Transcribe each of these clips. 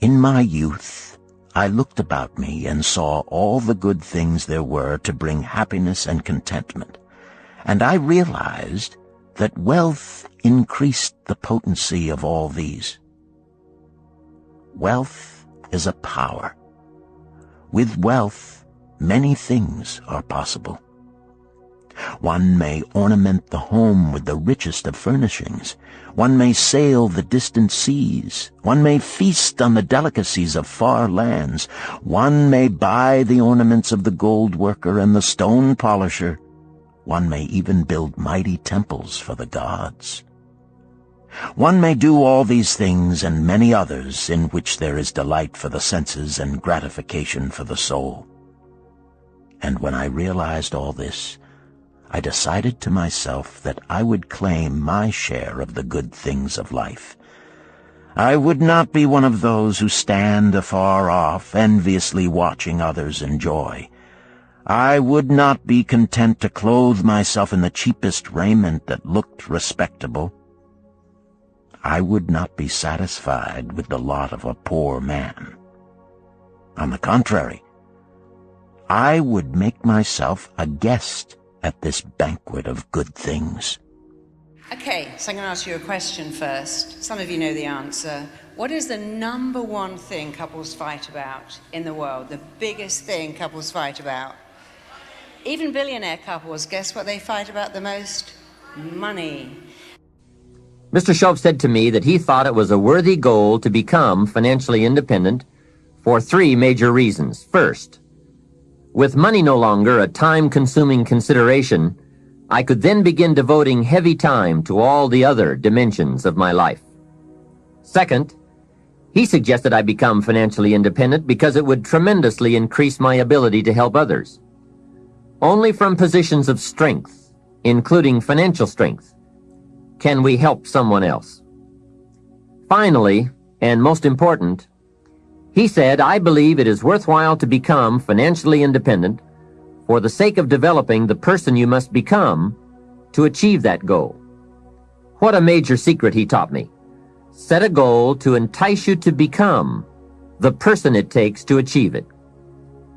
In my youth, I looked about me and saw all the good things there were to bring happiness and contentment, and I realized that wealth increased the potency of all these. Wealth is a power. With wealth, many things are possible. One may ornament the home with the richest of furnishings. One may sail the distant seas. One may feast on the delicacies of far lands. One may buy the ornaments of the gold worker and the stone polisher. One may even build mighty temples for the gods. One may do all these things and many others in which there is delight for the senses and gratification for the soul. And when I realized all this, I decided to myself that I would claim my share of the good things of life. I would not be one of those who stand afar off, enviously watching others enjoy. I would not be content to clothe myself in the cheapest raiment that looked respectable. I would not be satisfied with the lot of a poor man. On the contrary, I would make myself a guest at this banquet of good things. Okay, so I'm going to ask you a question first. Some of you know the answer. What is the number one thing couples fight about in the world? The biggest thing couples fight about? Even billionaire couples, guess what they fight about the most? Money. Mr. Shope said to me that he thought it was a worthy goal to become financially independent for 3 major reasons. First, with money no longer a time-consuming consideration, I could then begin devoting heavy time to all the other dimensions of my life. Second, he suggested I become financially independent because it would tremendously increase my ability to help others. Only from positions of strength, including financial strength, can we help someone else. Finally, and most important, he said, I believe it is worthwhile to become financially independent for the sake of developing the person you must become to achieve that goal. What a major secret he taught me. Set a goal to entice you to become the person it takes to achieve it.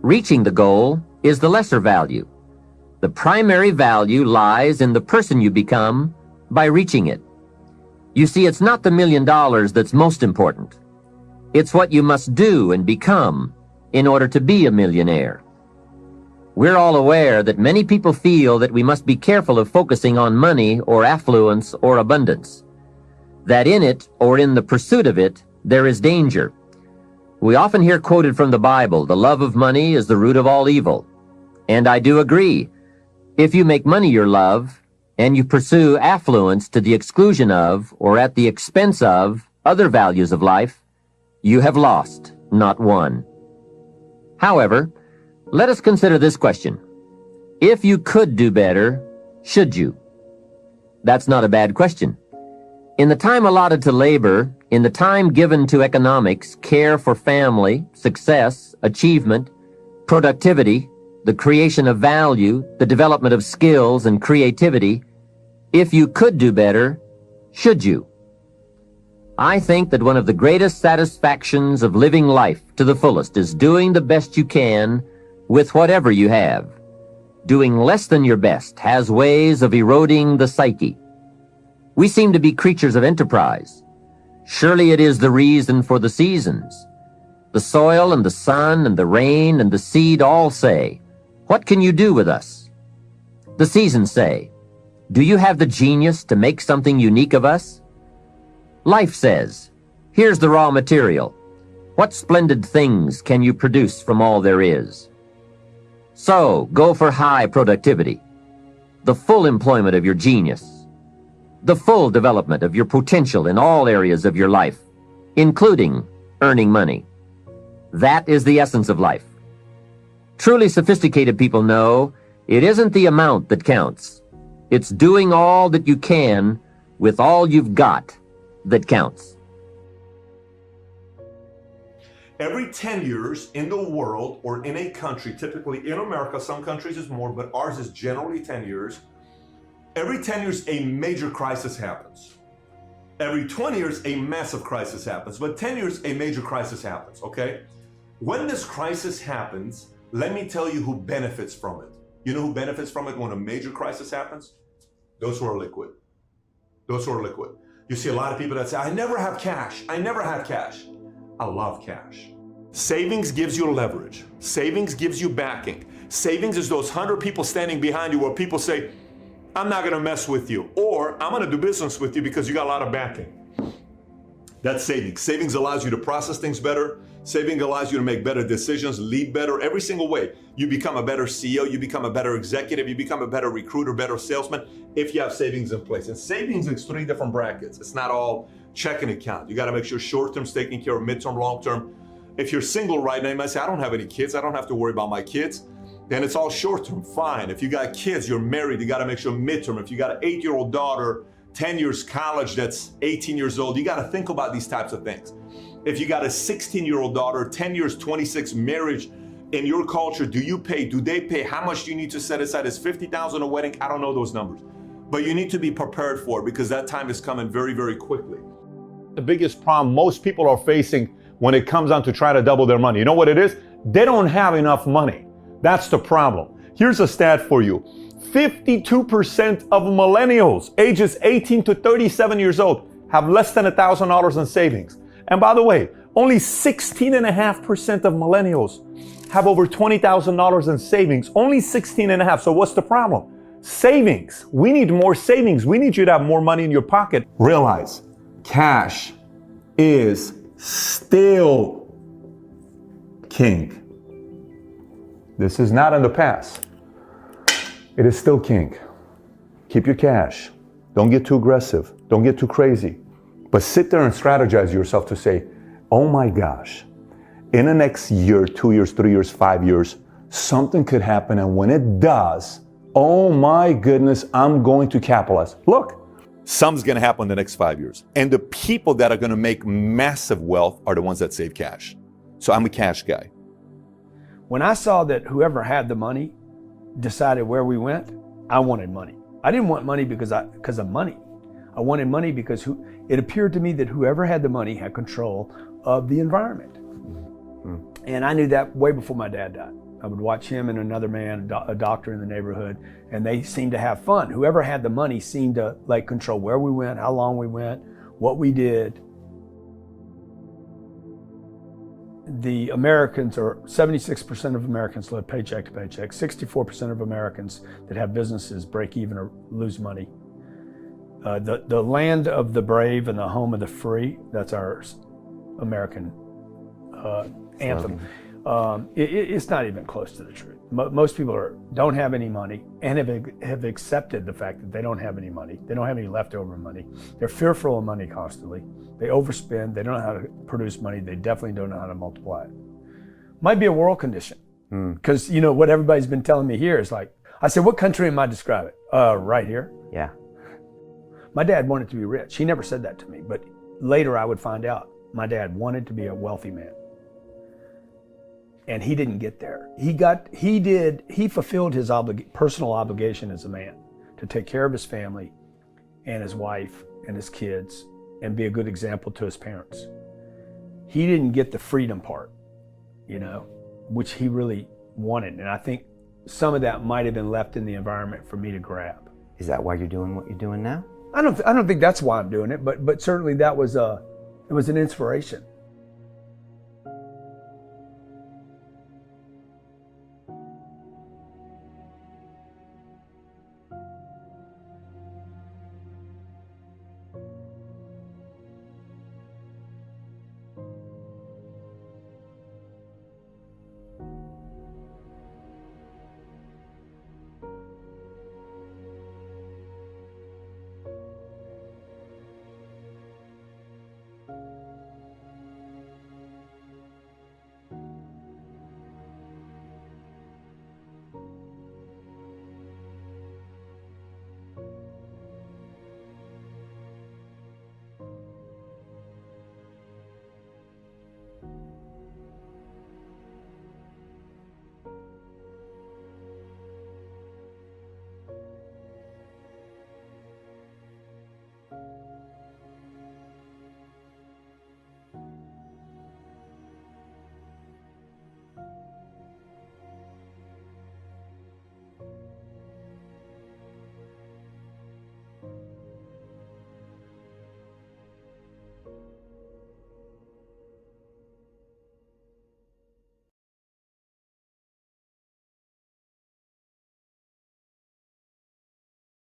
Reaching the goal is the lesser value. The primary value lies in the person you become by reaching it. You see, it's not the $1 million that's most important. It's what you must do and become in order to be a millionaire. We're all aware that many people feel that we must be careful of focusing on money or affluence or abundance, that in it or in the pursuit of it there is danger. We often hear quoted from the Bible, the love of money is the root of all evil. And I do agree. If you make money your love, and you pursue affluence to the exclusion of or at the expense of other values of life, you have lost, not won. However, let us consider this question. If you could do better, should you? That's not a bad question. In the time allotted to labor, in the time given to economics, care for family, success, achievement, productivity, the creation of value, the development of skills and creativity, if you could do better, should you? I think that one of the greatest satisfactions of living life to the fullest is doing the best you can with whatever you have. Doing less than your best has ways of eroding the psyche. We seem to be creatures of enterprise. Surely it is the reason for the seasons. The soil and the sun and the rain and the seed all say, "What can you do with us?" The seasons say, "Do you have the genius to make something unique of us?" Life says, "Here's the raw material. What splendid things can you produce from all there is?" So, go for high productivity, the full employment of your genius, the full development of your potential in all areas of your life, including earning money. That is the essence of life. Truly sophisticated people know it isn't the amount that counts. It's doing all that you can with all you've got that counts. Every 10 years in the world or in a country, typically in America, some countries is more, but ours is generally 10 years. Every 10 years, a major crisis happens. Every 20 years, a massive crisis happens. But 10 years, a major crisis happens, okay? When this crisis happens, let me tell you who benefits from it. You know who benefits from it when a major crisis happens? Those who are liquid. Those who are liquid. You see a lot of people that say, I never have cash. I never have cash. I love cash. Savings gives you leverage. Savings gives you backing. Savings is those 100 people standing behind you where people say, I'm not gonna mess with you, or I'm gonna do business with you because you got a lot of backing. That's savings. Savings allows you to process things better. Saving allows you to make better decisions, lead better, every single way. You become a better CEO, you become a better executive, you become a better recruiter, better salesman, if you have savings in place. And savings is 3 different brackets. It's not all checking account. You gotta make sure short-term's taken care of, midterm, long-term. If you're single right now, you might say, I don't have any kids, I don't have to worry about my kids. Then it's all short-term, fine. If you got kids, you're married, you gotta make sure midterm. If you got an 8-year-old daughter, 10 years college that's 18 years old, you gotta think about these types of things. If you got a 16-year-old daughter, 10 years, 26, marriage, in your culture, do they pay? How much do you need to set aside? Is $50,000 a wedding? I don't know those numbers. But you need to be prepared for it because that time is coming very, very quickly. The biggest problem most people are facing when it comes down to try to double their money, you know what it is? They don't have enough money. That's the problem. Here's a stat for you. 52% of millennials ages 18 to 37 years old have less than $1,000 in savings. And by the way, only 16.5% of millennials have over $20,000 in savings. Only 16.5. So what's the problem? Savings. We need more savings. We need you to have more money in your pocket. Realize, cash is still king. This is not in the past. It is still king. Keep your cash. Don't get too aggressive. Don't get too crazy. But sit there and strategize yourself to say, oh my gosh, in the next year, 2 years, 3 years, 5 years, something could happen. And when it does, oh my goodness, I'm going to capitalize. Look, something's going to happen in the next 5 years. And the people that are going to make massive wealth are the ones that save cash. So I'm a cash guy. When I saw that whoever had the money decided where we went, I wanted money. I didn't want money because of money. I wanted money because it appeared to me that whoever had the money had control of the environment. Mm-hmm. And I knew that way before my dad died. I would watch him and another man, a doctor in the neighborhood, and they seemed to have fun. Whoever had the money seemed to control where we went, how long we went, what we did. The Americans, or 76% of Americans live paycheck to paycheck. 64% of Americans that have businesses break even or lose money. The land of the brave and the home of the free, that's our American anthem. It's not even close to the truth. Most people don't have any money and have accepted the fact that they don't have any money. They don't have any leftover money. They're fearful of money constantly. They overspend. They don't know how to produce money. They definitely don't know how to multiply it. Might be a world condition. Because what everybody's been telling me here is like, I said, what country am I describing? Right here. Yeah. My dad wanted to be rich. He never said that to me, but later I would find out my dad wanted to be a wealthy man. And he didn't get there. He fulfilled his personal obligation as a man to take care of his family and his wife and his kids and be a good example to his parents. He didn't get the freedom part, which he really wanted. And I think some of that might have been left in the environment for me to grab. Is that why you're doing what you're doing now? I don't think that's why I'm doing it, but certainly it was an inspiration.